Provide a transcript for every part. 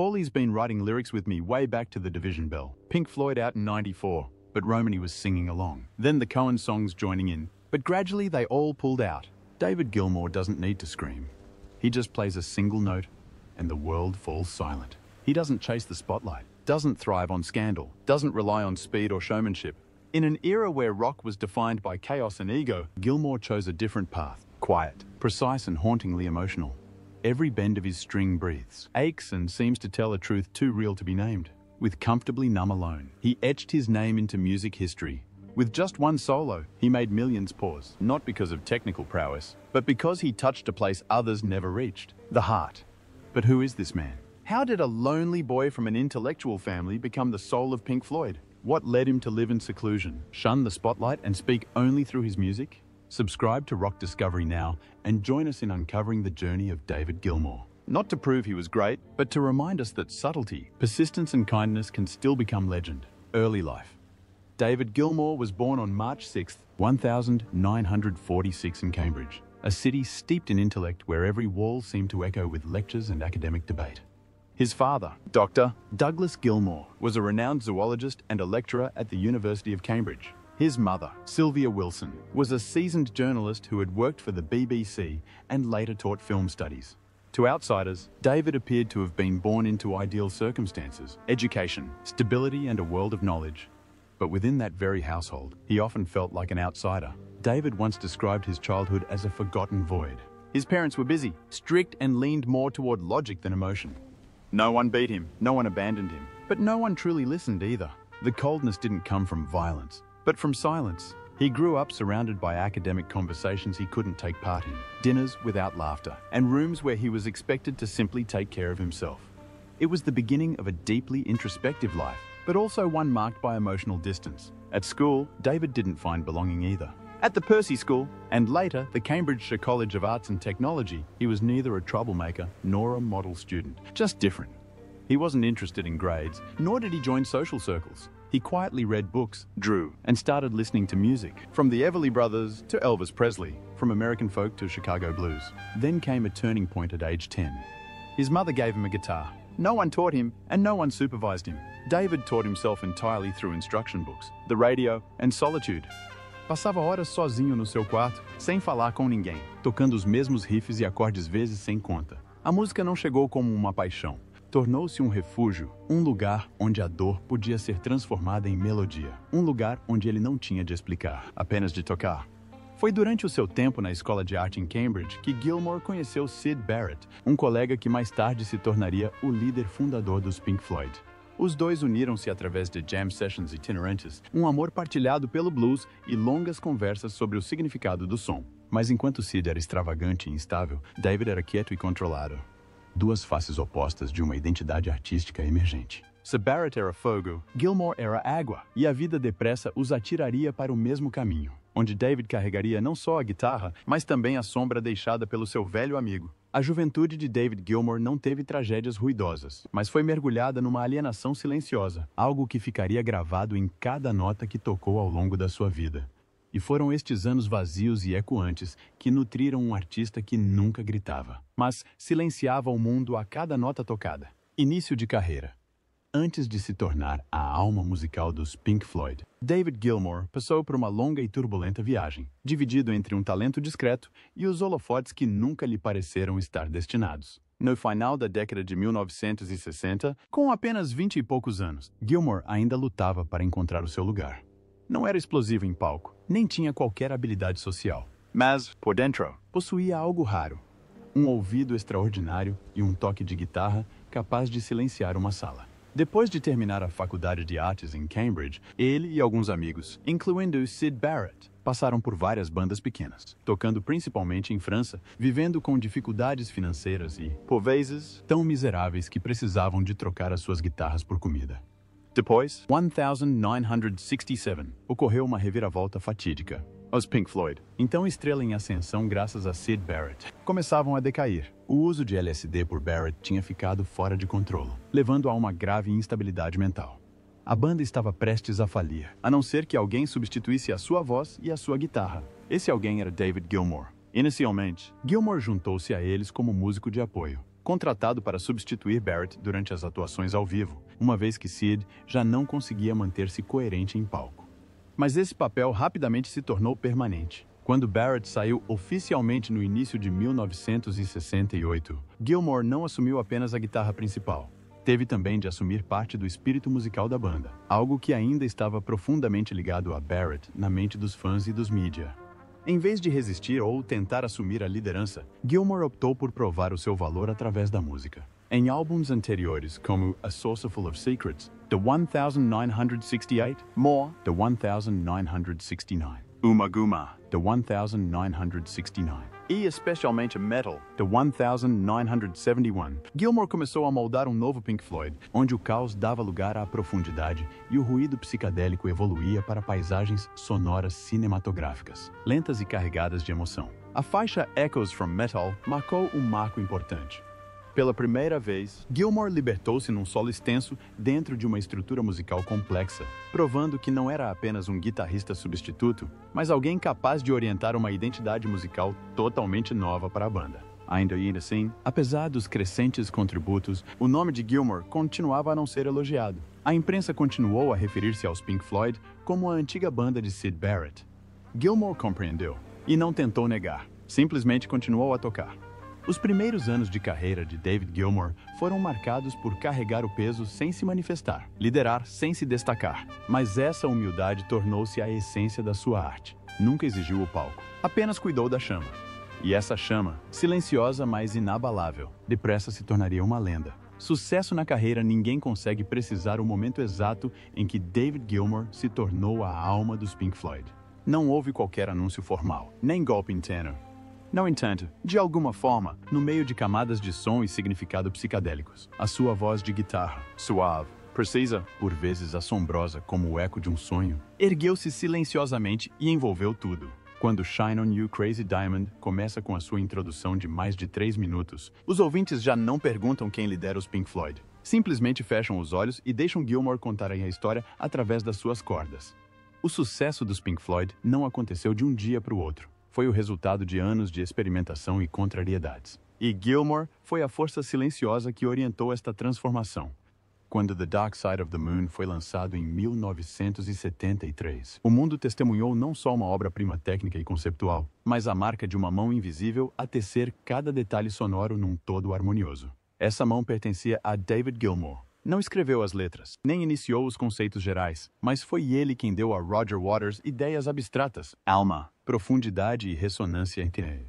Paulie's been writing lyrics with me way back to the Division Bell. Pink Floyd out in '94, but Romany was singing along. Then the Cohen songs joining in, but gradually they all pulled out. David Gilmour doesn't need to scream. He just plays a single note, and the world falls silent. He doesn't chase the spotlight, doesn't thrive on scandal, doesn't rely on speed or showmanship. In an era where rock was defined by chaos and ego, Gilmour chose a different path. Quiet, precise and hauntingly emotional. Every bend of his string breathes, aches and seems to tell a truth too real to be named. With Comfortably Numb alone, he etched his name into music history. With just one solo, he made millions pause, not because of technical prowess, but because he touched a place others never reached, the heart. But who is this man? How did a lonely boy from an intellectual family become the soul of Pink Floyd? What led him to live in seclusion, shun the spotlight, and speak only through his music? Subscribe to Rock Discovery now and join us in uncovering the journey of David Gilmour. Not to prove he was great, but to remind us that subtlety, persistence and kindness can still become legend. Early life. David Gilmour was born on March 6, 1946 in Cambridge, a city steeped in intellect where every wall seemed to echo with lectures and academic debate. His father, Dr. Douglas Gilmour, was a renowned zoologist and a lecturer at the University of Cambridge. His mother, Sylvia Wilson, was a seasoned journalist who had worked for the BBC and later taught film studies. To outsiders, David appeared to have been born into ideal circumstances, education, stability and a world of knowledge. But within that very household, he often felt like an outsider. David once described his childhood as a forgotten void. His parents were busy, strict and leaned more toward logic than emotion. No one beat him, no one abandoned him, but no one truly listened either. The coldness didn't come from violence, but from silence. He grew up surrounded by academic conversations he couldn't take part in, dinners without laughter, and rooms where he was expected to simply take care of himself. It was the beginning of a deeply introspective life, but also one marked by emotional distance. At school, David didn't find belonging either. At the Percy School, and later the Cambridgeshire College of Arts and Technology, he was neither a troublemaker nor a model student, just different. He wasn't interested in grades, nor did he join social circles. He quietly read books, drew, and started listening to music, from the Everly Brothers to Elvis Presley, from American folk to Chicago blues. Then came a turning point at age 10. His mother gave him a guitar. No one taught him, and no one supervised him. David taught himself entirely through instruction books, the radio, and solitude. Passava horas sozinho no seu quarto, sem falar com ninguém, tocando os mesmos riffs e acordes vezes sem conta. A música não chegou como uma paixão. Tornou-se um refúgio, um lugar onde a dor podia ser transformada em melodia. Um lugar onde ele não tinha de explicar, apenas de tocar. Foi durante o seu tempo na escola de arte em Cambridge que Gilmour conheceu Syd Barrett, um colega que mais tarde se tornaria o líder fundador dos Pink Floyd. Os dois uniram-se através de jam sessions itinerantes, um amor partilhado pelo blues e longas conversas sobre o significado do som. Mas enquanto Syd era extravagante e instável, David era quieto e controlado. Duas faces opostas de uma identidade artística emergente. Se Barrett era fogo, Gilmour era água, e a vida depressa os atiraria para o mesmo caminho, onde David carregaria não só a guitarra, mas também a sombra deixada pelo seu velho amigo. A juventude de David Gilmour não teve tragédias ruidosas, mas foi mergulhada numa alienação silenciosa, algo que ficaria gravado em cada nota que tocou ao longo da sua vida. E foram estes anos vazios e ecoantes que nutriram um artista que nunca gritava, mas silenciava o mundo a cada nota tocada. Início de carreira. Antes de se tornar a alma musical dos Pink Floyd, David Gilmour passou por uma longa e turbulenta viagem, dividido entre um talento discreto e os holofotes que nunca lhe pareceram estar destinados. No final da década de 1960, com apenas 20 e poucos anos, Gilmour ainda lutava para encontrar o seu lugar. Não era explosivo em palco, nem tinha qualquer habilidade social. Mas, por dentro, possuía algo raro. Um ouvido extraordinário e um toque de guitarra capaz de silenciar uma sala. Depois de terminar a faculdade de artes em Cambridge, ele e alguns amigos, incluindo Syd Barrett, passaram por várias bandas pequenas, tocando principalmente em França, vivendo com dificuldades financeiras e, por vezes, tão miseráveis que precisavam de trocar as suas guitarras por comida. Depois, 1967, ocorreu uma reviravolta fatídica. Os Pink Floyd, então estrela em ascensão graças a Syd Barrett, começavam a decair. O uso de LSD por Barrett tinha ficado fora de controle, levando a uma grave instabilidade mental. A banda estava prestes a falir, a não ser que alguém substituísse a sua voz e a sua guitarra. Esse alguém era David Gilmour. Inicialmente, Gilmour juntou-se a eles como músico de apoio. contratado para substituir Barrett durante as atuações ao vivo, uma vez que Sid já não conseguia manter-se coerente em palco. Mas esse papel rapidamente se tornou permanente. Quando Barrett saiu oficialmente no início de 1968, Gilmour não assumiu apenas a guitarra principal. Teve também de assumir parte do espírito musical da banda, algo que ainda estava profundamente ligado a Barrett na mente dos fãs e dos mídia. Em vez de resistir ou tentar assumir a liderança, Gilmour optou por provar o seu valor através da música. Em álbuns anteriores, como A Saucerful of Secrets, The 1968, More, The 1969, Uma Guma, The 1969, e especialmente Metal, The 1971, Gilmour começou a moldar um novo Pink Floyd, onde o caos dava lugar à profundidade e o ruído psicadélico evoluía para paisagens sonoras cinematográficas, lentas e carregadas de emoção. A faixa Echoes from Metal marcou um marco importante. Pela primeira vez, Gilmour libertou-se num solo extenso dentro de uma estrutura musical complexa, provando que não era apenas um guitarrista substituto, mas alguém capaz de orientar uma identidade musical totalmente nova para a banda. Ainda assim, apesar dos crescentes contributos, o nome de Gilmour continuava a não ser elogiado. A imprensa continuou a referir-se aos Pink Floyd como a antiga banda de Syd Barrett. Gilmour compreendeu e não tentou negar, simplesmente continuou a tocar. Os primeiros anos de carreira de David Gilmour foram marcados por carregar o peso sem se manifestar, liderar sem se destacar. Mas essa humildade tornou-se a essência da sua arte. Nunca exigiu o palco, apenas cuidou da chama. E essa chama, silenciosa mas inabalável, depressa se tornaria uma lenda. Sucesso na carreira, ninguém consegue precisar o momento exato em que David Gilmour se tornou a alma dos Pink Floyd. Não houve qualquer anúncio formal, nem golpe interno. No entanto, de alguma forma, no meio de camadas de som e significado psicadélicos, a sua voz de guitarra, suave, precisa, por vezes assombrosa como o eco de um sonho, ergueu-se silenciosamente e envolveu tudo. Quando Shine On You Crazy Diamond começa com a sua introdução de mais de 3 minutos, os ouvintes já não perguntam quem lidera os Pink Floyd. Simplesmente fecham os olhos e deixam Gilmour contar a história através das suas cordas. O sucesso dos Pink Floyd não aconteceu de um dia para o outro. Foi o resultado de anos de experimentação e contrariedades. E Gilmour foi a força silenciosa que orientou esta transformação. Quando The Dark Side of the Moon foi lançado em 1973, o mundo testemunhou não só uma obra-prima técnica e conceptual, mas a marca de uma mão invisível a tecer cada detalhe sonoro num todo harmonioso. Essa mão pertencia a David Gilmour. Não escreveu as letras, nem iniciou os conceitos gerais, mas foi ele quem deu a Roger Waters ideias abstratas, alma, profundidade e ressonância entre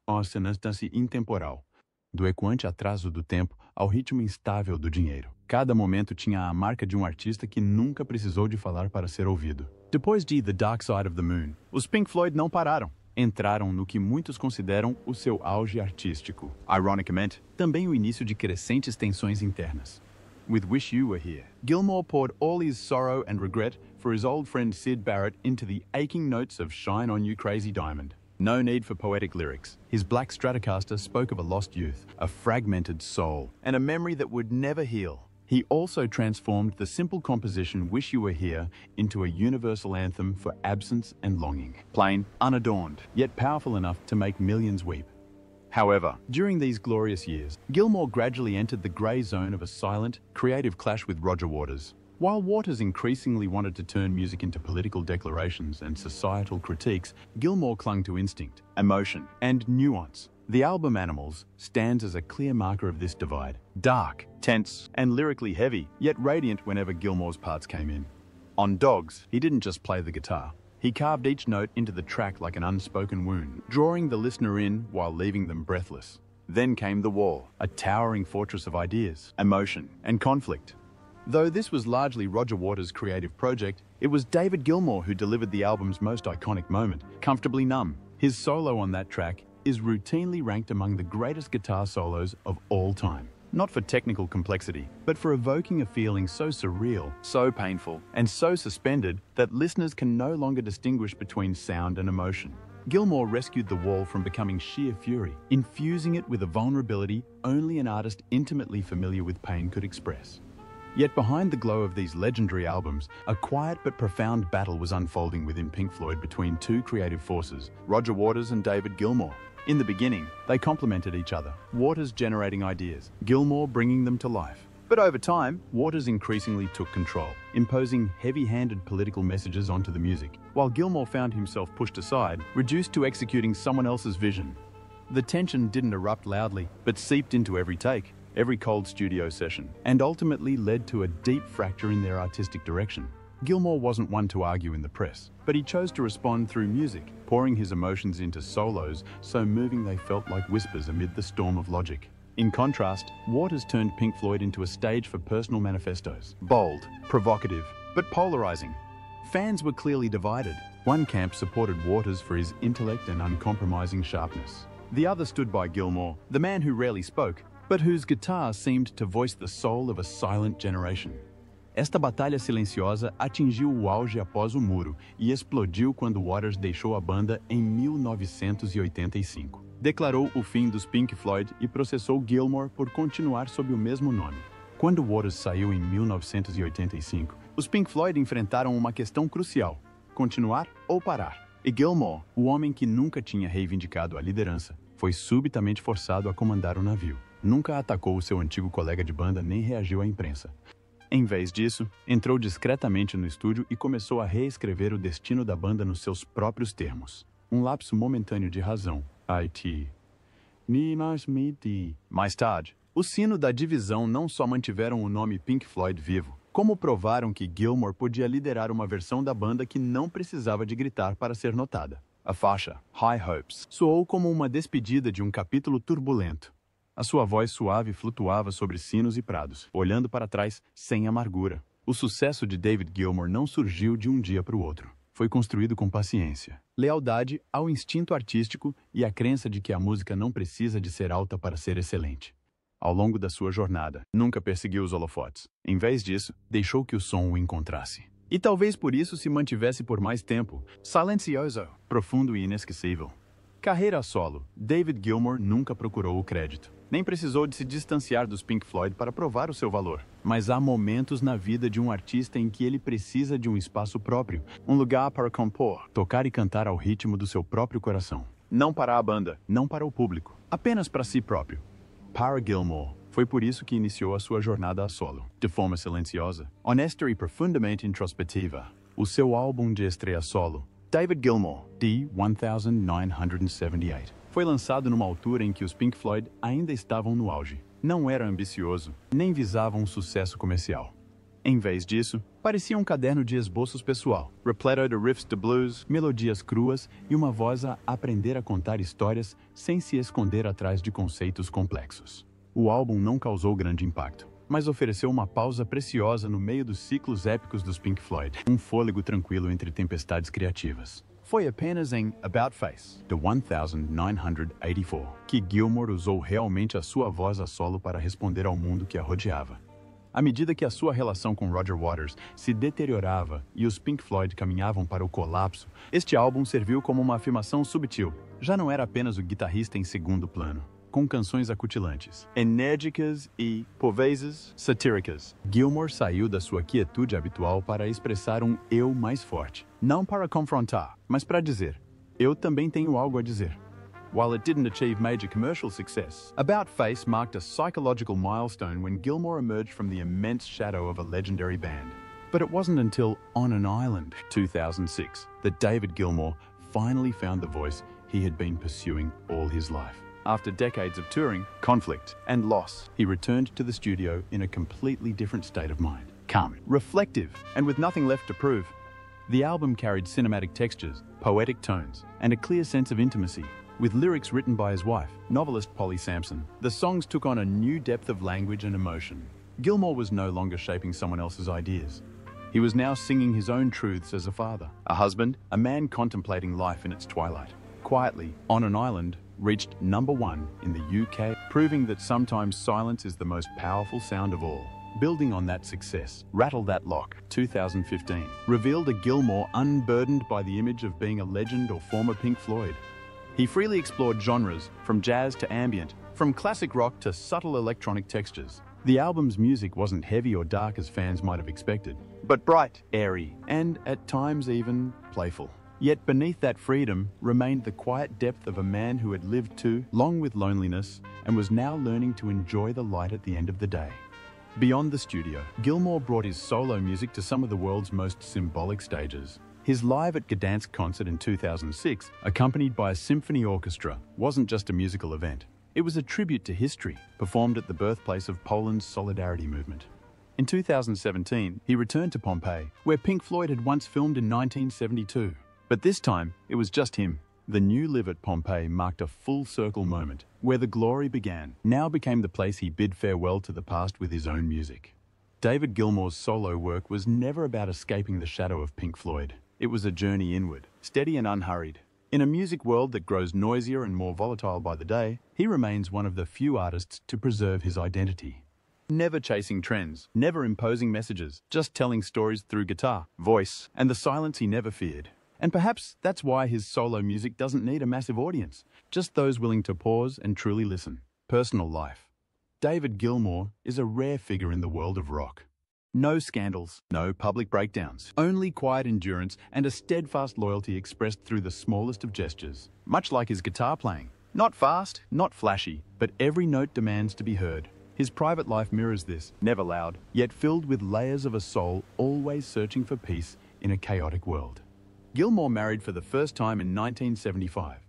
uma assonância intemporal, do ecoante atraso do tempo ao ritmo instável do dinheiro. Cada momento tinha a marca de um artista que nunca precisou de falar para ser ouvido. Depois de The Dark Side of the Moon, os Pink Floyd não pararam. Entraram no que muitos consideram o seu auge artístico. Ironicamente, também o início de crescentes tensões internas. With Wish You Were Here, Gilmour poured all his sorrow and regret for his old friend Syd Barrett into the aching notes of Shine On You Crazy Diamond. No need for poetic lyrics. His black Stratocaster spoke of a lost youth, a fragmented soul, and a memory that would never heal. He also transformed the simple composition Wish You Were Here into a universal anthem for absence and longing. Plain, unadorned, yet powerful enough to make millions weep. However, during these glorious years, Gilmour gradually entered the grey zone of a silent, creative clash with Roger Waters. While Waters increasingly wanted to turn music into political declarations and societal critiques, Gilmour clung to instinct, emotion, and nuance. The album Animals stands as a clear marker of this divide. Dark, tense, and lyrically heavy, yet radiant whenever Gilmour's parts came in. On Dogs, he didn't just play the guitar. He carved each note into the track like an unspoken wound, drawing the listener in while leaving them breathless. Then came The Wall, a towering fortress of ideas, emotion, and conflict. Though this was largely Roger Waters' creative project, it was David Gilmour who delivered the album's most iconic moment, Comfortably Numb. His solo on that track is routinely ranked among the greatest guitar solos of all time. Not for technical complexity, but for evoking a feeling so surreal, so painful, and so suspended that listeners can no longer distinguish between sound and emotion. Gilmour rescued The Wall from becoming sheer fury, infusing it with a vulnerability only an artist intimately familiar with pain could express. Yet behind the glow of these legendary albums, a quiet but profound battle was unfolding within Pink Floyd between two creative forces, Roger Waters and David Gilmour. In the beginning, they complemented each other, Waters generating ideas, Gilmour bringing them to life. But over time, Waters increasingly took control, imposing heavy-handed political messages onto the music, while Gilmour found himself pushed aside, reduced to executing someone else's vision. The tension didn't erupt loudly, but seeped into every take, every cold studio session, and ultimately led to a deep fracture in their artistic direction. Gilmour wasn't one to argue in the press, but he chose to respond through music, pouring his emotions into solos so moving they felt like whispers amid the storm of logic. In contrast, Waters turned Pink Floyd into a stage for personal manifestos. Bold, provocative, but polarizing. Fans were clearly divided. One camp supported Waters for his intellect and uncompromising sharpness. The other stood by Gilmour, the man who rarely spoke, but whose guitar seemed to voice the soul of a silent generation. Esta batalha silenciosa atingiu o auge após o muro e explodiu quando Waters deixou a banda em 1985. Declarou o fim dos Pink Floyd e processou Gilmour por continuar sob o mesmo nome. Quando Waters saiu em 1985, os Pink Floyd enfrentaram uma questão crucial: continuar ou parar. E Gilmour, o homem que nunca tinha reivindicado a liderança, foi subitamente forçado a comandar o navio. Nunca atacou o seu antigo colega de banda nem reagiu à imprensa. Em vez disso, entrou discretamente no estúdio e começou a reescrever o destino da banda nos seus próprios termos. Um lapso momentâneo de razão. IT. Mais tarde, o sino da divisão não só mantiveram o nome Pink Floyd vivo, como provaram que Gilmour podia liderar uma versão da banda que não precisava de gritar para ser notada. A faixa, High Hopes, soou como uma despedida de um capítulo turbulento. A sua voz suave flutuava sobre sinos e prados, olhando para trás sem amargura. O sucesso de David Gilmour não surgiu de um dia para o outro. Foi construído com paciência, lealdade ao instinto artístico e a crença de que a música não precisa de ser alta para ser excelente. Ao longo da sua jornada, nunca perseguiu os holofotes. Em vez disso, deixou que o som o encontrasse. E talvez por isso se mantivesse por mais tempo, silencioso, profundo e inesquecível. Carreira a solo, David Gilmour nunca procurou o crédito. Nem precisou de se distanciar dos Pink Floyd para provar o seu valor. Mas há momentos na vida de um artista em que ele precisa de um espaço próprio, um lugar para compor, tocar e cantar ao ritmo do seu próprio coração. Não para a banda, não para o público, apenas para si próprio. Para Gilmour, foi por isso que iniciou a sua jornada a solo, de forma silenciosa, honesta e profundamente introspectiva. O seu álbum de estreia solo, David Gilmour, D-1978, foi lançado numa altura em que os Pink Floyd ainda estavam no auge. Não era ambicioso, nem visava um sucesso comercial. Em vez disso, parecia um caderno de esboços pessoal, repleto de riffs de blues, melodias cruas e uma voz a aprender a contar histórias sem se esconder atrás de conceitos complexos. O álbum não causou grande impacto, mas ofereceu uma pausa preciosa no meio dos ciclos épicos dos Pink Floyd, um fôlego tranquilo entre tempestades criativas. Foi apenas em About Face, de 1984, que Gilmour usou realmente a sua voz a solo para responder ao mundo que a rodeava. À medida que a sua relação com Roger Waters se deteriorava e os Pink Floyd caminhavam para o colapso, este álbum serviu como uma afirmação subtil. Já não era apenas o guitarrista em segundo plano. Com canções acutilantes, enérgicas e, por vezes, satíricas, Gilmour saiu da sua quietude habitual para expressar um eu mais forte. Não para confrontar, mas para dizer: eu também tenho algo a dizer. While it didn't achieve major commercial success, About Face marked a psychological milestone when Gilmour emerged from the immense shadow of a legendary band. But it wasn't until On an Island, 2006, that David Gilmour finally found the voice he had been pursuing all his life. After decades of touring, conflict, and loss, he returned to the studio in a completely different state of mind. Calm, reflective, and with nothing left to prove. The album carried cinematic textures, poetic tones, and a clear sense of intimacy. With lyrics written by his wife, novelist Polly Sampson, the songs took on a new depth of language and emotion. Gilmour was no longer shaping someone else's ideas. He was now singing his own truths as a father, a husband, a man contemplating life in its twilight. Quietly, On an Island reached #1 in the UK, proving that sometimes silence is the most powerful sound of all. Building on that success, Rattle That Lock, 2015, revealed a Gilmour unburdened by the image of being a legend or former Pink Floyd. He freely explored genres, from jazz to ambient, from classic rock to subtle electronic textures. The album's music wasn't heavy or dark as fans might have expected, but bright, airy, and at times even playful. Yet beneath that freedom remained the quiet depth of a man who had lived too long with loneliness and was now learning to enjoy the light at the end of the day. Beyond the studio, Gilmour brought his solo music to some of the world's most symbolic stages. His Live at Gdansk concert in 2006, accompanied by a symphony orchestra, wasn't just a musical event. It was a tribute to history, performed at the birthplace of Poland's Solidarity movement. In 2017, he returned to Pompeii, where Pink Floyd had once filmed in 1972. But this time, it was just him. The new Live at Pompeii marked a full-circle moment, where the glory began, now became the place he bid farewell to the past with his own music. David Gilmour's solo work was never about escaping the shadow of Pink Floyd. It was a journey inward, steady and unhurried. In a music world that grows noisier and more volatile by the day, he remains one of the few artists to preserve his identity. Never chasing trends, never imposing messages, just telling stories through guitar, voice, and the silence he never feared. And perhaps that's why his solo music doesn't need a massive audience, just those willing to pause and truly listen. Personal life. David Gilmour is a rare figure in the world of rock. No scandals, no public breakdowns, only quiet endurance and a steadfast loyalty expressed through the smallest of gestures. Much like his guitar playing. Not fast, not flashy, but every note demands to be heard. His private life mirrors this, never loud, yet filled with layers of a soul always searching for peace in a chaotic world. Gilmour married for the first time in 1975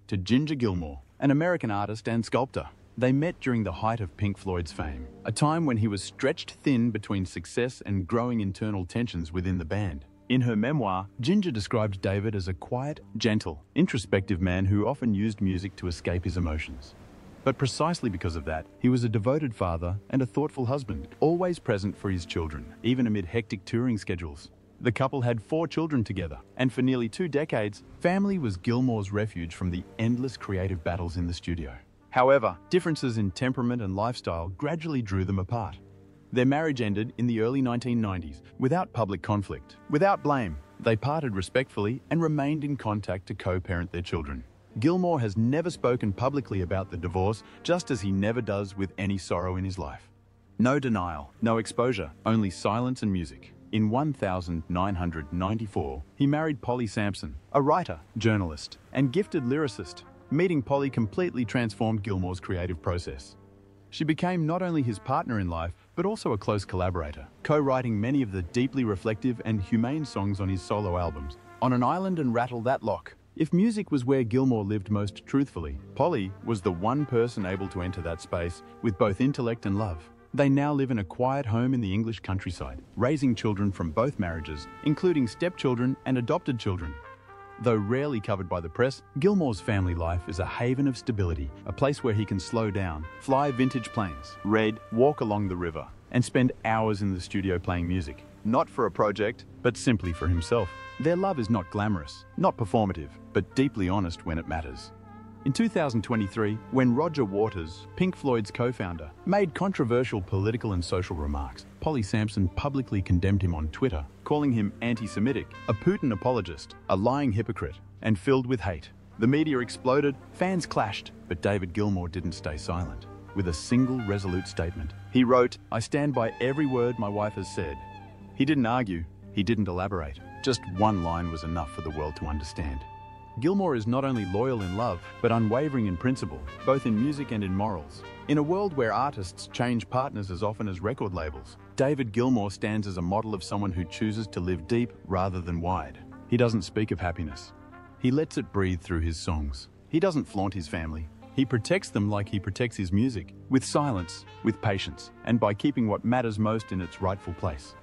to Ginger Gilmore, an American artist and sculptor. They met during the height of Pink Floyd's fame, a time when he was stretched thin between success and growing internal tensions within the band. In her memoir, Ginger described David as a quiet, gentle, introspective man who often used music to escape his emotions. But precisely because of that, he was a devoted father and a thoughtful husband, always present for his children, even amid hectic touring schedules. The couple had 4 children together, and for nearly 2 decades, family was Gilmour's refuge from the endless creative battles in the studio. However, differences in temperament and lifestyle gradually drew them apart. Their marriage ended in the early 1990s, without public conflict, without blame. They parted respectfully and remained in contact to co-parent their children. Gilmour has never spoken publicly about the divorce, just as he never does with any sorrow in his life. No denial, no exposure, only silence and music. In 1994, he married Polly Sampson, a writer, journalist, and gifted lyricist. Meeting Polly completely transformed Gilmour's creative process. She became not only his partner in life, but also a close collaborator, co-writing many of the deeply reflective and humane songs on his solo albums, On an Island and Rattle That Lock. If music was where Gilmour lived most truthfully, Polly was the one person able to enter that space with both intellect and love. They now live in a quiet home in the English countryside, raising children from both marriages, including stepchildren and adopted children. Though rarely covered by the press, Gilmour's family life is a haven of stability, a place where he can slow down, fly vintage planes, read, walk along the river, and spend hours in the studio playing music. Not for a project, but simply for himself. Their love is not glamorous, not performative, but deeply honest when it matters. In 2023, when Roger Waters, Pink Floyd's co-founder, made controversial political and social remarks, Polly Sampson publicly condemned him on Twitter, calling him anti-Semitic, a Putin apologist, a lying hypocrite, and filled with hate. The media exploded, fans clashed, but David Gilmour didn't stay silent. With a single resolute statement, he wrote, "I stand by every word my wife has said." He didn't argue, he didn't elaborate. Just one line was enough for the world to understand. Gilmour is not only loyal in love, but unwavering in principle, both in music and in morals. In a world where artists change partners as often as record labels, David Gilmour stands as a model of someone who chooses to live deep rather than wide. He doesn't speak of happiness. He lets it breathe through his songs. He doesn't flaunt his family. He protects them like he protects his music, with silence, with patience, and by keeping what matters most in its rightful place.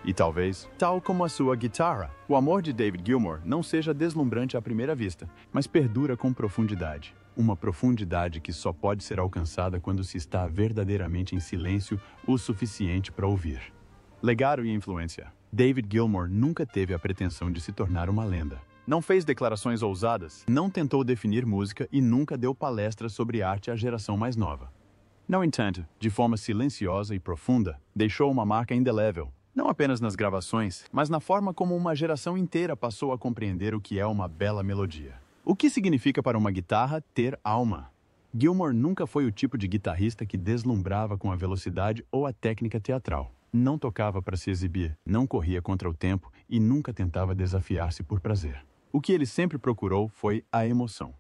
E talvez, tal como a sua guitarra, o amor de David Gilmour não seja deslumbrante à primeira vista, mas perdura com profundidade. Uma profundidade que só pode ser alcançada quando se está verdadeiramente em silêncio o suficiente para ouvir. Legado e influência. David Gilmour nunca teve a pretensão de se tornar uma lenda. Não fez declarações ousadas, não tentou definir música e nunca deu palestras sobre arte à geração mais nova. No entanto, de forma silenciosa e profunda, deixou uma marca indelével. Não apenas nas gravações, mas na forma como uma geração inteira passou a compreender o que é uma bela melodia. O que significa para uma guitarra ter alma? Gilmour nunca foi o tipo de guitarrista que deslumbrava com a velocidade ou a técnica teatral. Não tocava para se exibir, não corria contra o tempo e nunca tentava desafiar-se por prazer. O que ele sempre procurou foi a emoção.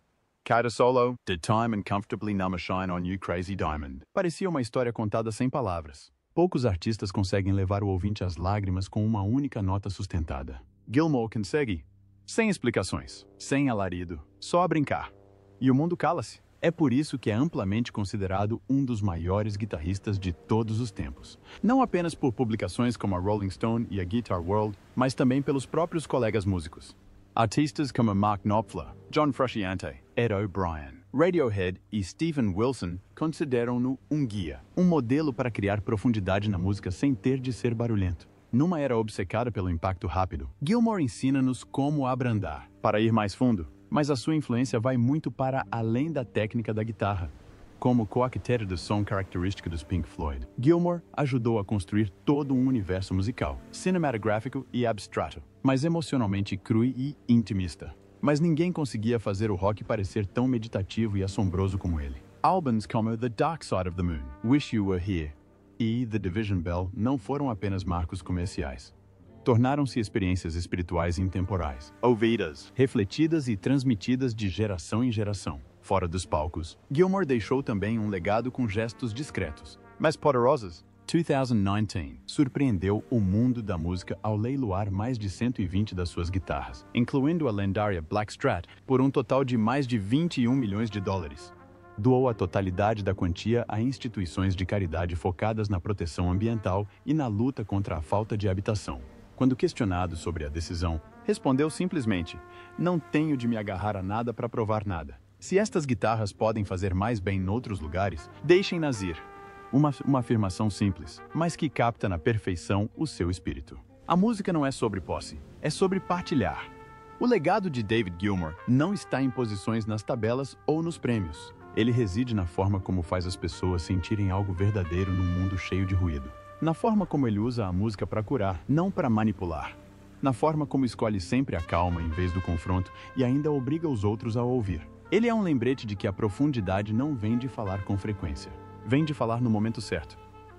Cada solo, The Time and Comfortably Numb Shine on You Crazy Diamond, parecia uma história contada sem palavras. Poucos artistas conseguem levar o ouvinte às lágrimas com uma única nota sustentada. Gilmour consegue, sem explicações, sem alarido, só a brincar. E o mundo cala-se. É por isso que é amplamente considerado um dos maiores guitarristas de todos os tempos. Não apenas por publicações como a Rolling Stone e a Guitar World, mas também pelos próprios colegas músicos. Artistas como Mark Knopfler, John Frusciante, Ed O'Brien, Radiohead e Steven Wilson consideram-no um guia, um modelo para criar profundidade na música sem ter de ser barulhento. Numa era obcecada pelo impacto rápido, Gilmour ensina-nos como abrandar, para ir mais fundo, mas a sua influência vai muito para além da técnica da guitarra. Como co-arquiteto do som característico dos Pink Floyd, Gilmour ajudou a construir todo um universo musical, cinematográfico e abstrato, mas emocionalmente cru e intimista. Mas ninguém conseguia fazer o rock parecer tão meditativo e assombroso como ele. Álbuns como The Dark Side of the Moon, Wish You Were Here e The Division Bell não foram apenas marcos comerciais. Tornaram-se experiências espirituais intemporais, ouvidas, refletidas e transmitidas de geração em geração. Fora dos palcos, Gilmour deixou também um legado com gestos discretos, mas poderosos. 2019 surpreendeu o mundo da música ao leiloar mais de 120 das suas guitarras, incluindo a lendária Black Strat, por um total de mais de 21 milhões de dólares. Doou a totalidade da quantia a instituições de caridade focadas na proteção ambiental e na luta contra a falta de habitação. Quando questionado sobre a decisão, respondeu simplesmente: "Não tenho de me agarrar a nada para provar nada. Se estas guitarras podem fazer mais bem noutros lugares, deixem-nas ir." Uma afirmação simples, mas que capta na perfeição o seu espírito. A música não é sobre posse, é sobre partilhar. O legado de David Gilmour não está em posições nas tabelas ou nos prêmios. Ele reside na forma como faz as pessoas sentirem algo verdadeiro num mundo cheio de ruído. Na forma como ele usa a música para curar, não para manipular. Na forma como escolhe sempre a calma em vez do confronto e ainda obriga os outros a ouvir. Ele é um lembrete de que a profundidade não vem de falar com frequência. Vem de falar no momento certo.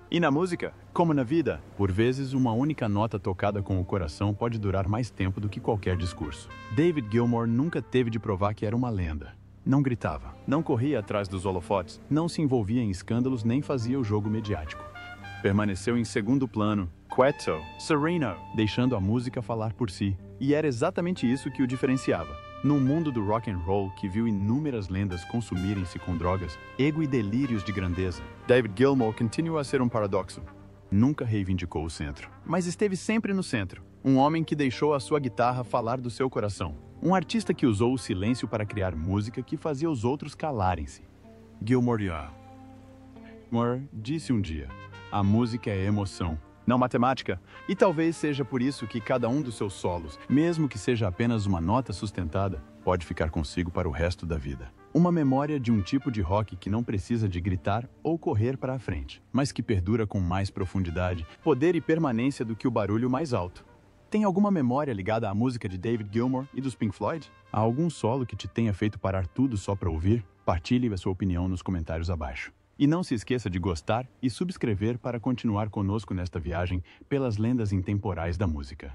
E na música, como na vida, por vezes uma única nota tocada com o coração pode durar mais tempo do que qualquer discurso. David Gilmour nunca teve de provar que era uma lenda. Não gritava, não corria atrás dos holofotes, não se envolvia em escândalos nem fazia o jogo mediático. Permaneceu em segundo plano, quieto, sereno, deixando a música falar por si. E era exatamente isso que o diferenciava. Num mundo do rock and roll que viu inúmeras lendas consumirem-se com drogas, ego e delírios de grandeza, David Gilmour continua a ser um paradoxo. Nunca reivindicou o centro, mas esteve sempre no centro. Um homem que deixou a sua guitarra falar do seu coração. Um artista que usou o silêncio para criar música que fazia os outros calarem-se. Gilmour disse um dia: "A música é emoção, não matemática." E talvez seja por isso que cada um dos seus solos, mesmo que seja apenas uma nota sustentada, pode ficar consigo para o resto da vida. Uma memória de um tipo de rock que não precisa de gritar ou correr para a frente, mas que perdura com mais profundidade, poder e permanência do que o barulho mais alto. Tem alguma memória ligada à música de David Gilmour e dos Pink Floyd? Há algum solo que te tenha feito parar tudo só para ouvir? Partilhe a sua opinião nos comentários abaixo. E não se esqueça de gostar e subscrever para continuar conosco nesta viagem pelas lendas intemporais da música.